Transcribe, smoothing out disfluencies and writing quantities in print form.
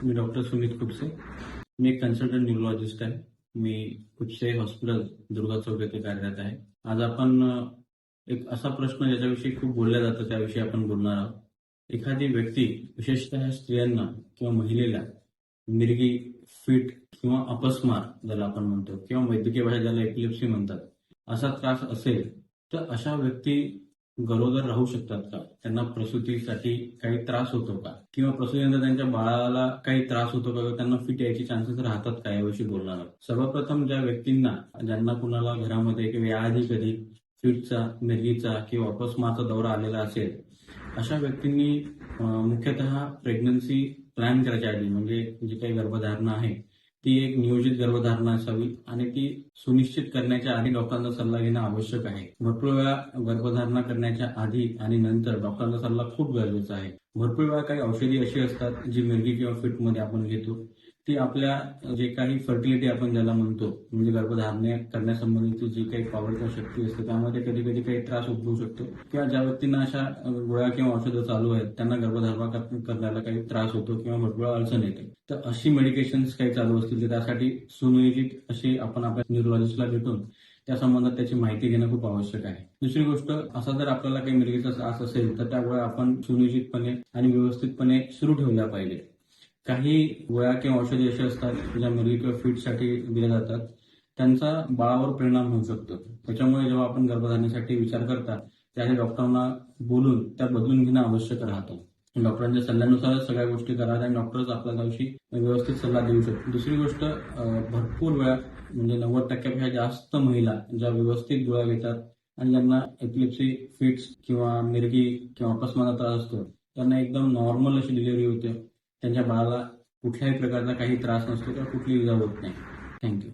मी doctor Sumit खुपसे. मी एक consultant neurologist आहे. मी खुपसे hospital Durga Chowk येथे कार्यरत आहे. आज आपण एक असा प्रश्न ज्याच्याविषयी खूप बोलल्या जातं त्याविषयी आपण बोलणार आहोत. एखादी व्यक्ती विशेषतः स्त्रियांना किंवा महिलेला मिरगी, फिट किंवा अपस्मार ज्याला आपण म्हणतो किंवा वैद्यकीय भाषेत ज्याला एपिलेप्सी म्हणतात, असा त्रास असेल तर अशा व्यक्ती गरोदर राहू शकतात का? त्यांना प्रसूतीसाठी काही त्रास होतो का? किंवा प्रसूतीनंतर त्यांच्या बाळाला काही त्रास होतो का? त्यांना फिट यायचे चान्सेस राहतात का? याविषयी बोलणार आहोत. सर्वप्रथम ज्या व्यक्तींना, ज्यांना कुणाला घरामध्ये किंवा याआधी कधी फिटचा, मिरगीचा किंवा अपस्मारचा दौरा आलेला असेल, अशा व्यक्तींनी मुख्यतः प्रेग्नन्सी प्लॅन करायच्या आधी, म्हणजे जी काही गर्भधारणा आहे ती एक नियोजित गर्भधारणा असावी आणि ती सुनिश्चित करण्याच्या आधी डॉक्टरांचा सल्ला घेणं आवश्यक आहे. भरपूर वेळा गर्भधारणा करण्याच्या आधी आणि नंतर डॉक्टरांचा सल्ला खूप गरजेचा आहे. भरपूर वेळा काही औषधी अशी असतात जी मिरगी किंवा फिटमध्ये आपण घेतो, ती आपल्या जे काही फर्टिलिटी आपण ज्याला म्हणतो, म्हणजे गर्भधारणा करण्यासंबंधीची जी काही पॉवर किंवा शक्ती असते त्यामध्ये कधी कधी काही त्रास उद्भवू शकतो किंवा ज्या व्यक्तींना अशा गोळ्या किंवा औषधं चालू आहेत त्यांना गर्भधारणा करण्याला काही त्रास होतो किंवा भरपूर वेळा अडचण येते. तर अशी मेडिकेशन्स काही चालू असतील तर त्यासाठी सुनियोजित अशी आपण आपल्या न्यूरोलॉजिस्टला भेटून त्या संबंधात त्याची माहिती घेणं खूप आवश्यक आहे. दुसरी गोष्ट, असा जर आपल्याला काही मिरगीचा त्रास असेल तर त्या गोळ्या आपण सुनियोजितपणे आणि व्यवस्थितपणे सुरू ठेवल्या पाहिजे. काही गोळ्या किंवा औषधी अशी असतात ज्या मिरगी किंवा फिटसाठी दिल्या जातात, त्यांचा बाळावर परिणाम होऊ शकतो. त्याच्यामुळे जेव्हा आपण गर्भधारणेसाठी विचार करता त्याआधी डॉक्टरांना बोलून त्या बदलून घेणं आवश्यक राहतं. डॉक्टरांच्या सल्ल्यानुसारच सगळ्या गोष्टी कराव्यात आणि डॉक्टरच आपल्याला त्याविषयी व्यवस्थित सल्ला देऊ शकतो. दुसरी गोष्ट, भरपूर वेळा म्हणजे 90% जास्त महिला ज्या व्यवस्थित गोळ्या घेतात आणि ज्यांना एपिलेप्सी, फिट्स किंवा मिरगी किंवा अपस्माराचा त्रास असतो त्यांना एकदम नॉर्मल अशी डिलिव्हरी होते. त्यांच्या बाळाला कुठल्याही प्रकारचा काही त्रास नसतो किंवा कुठलीही इजा होत नाही. थँक्यू.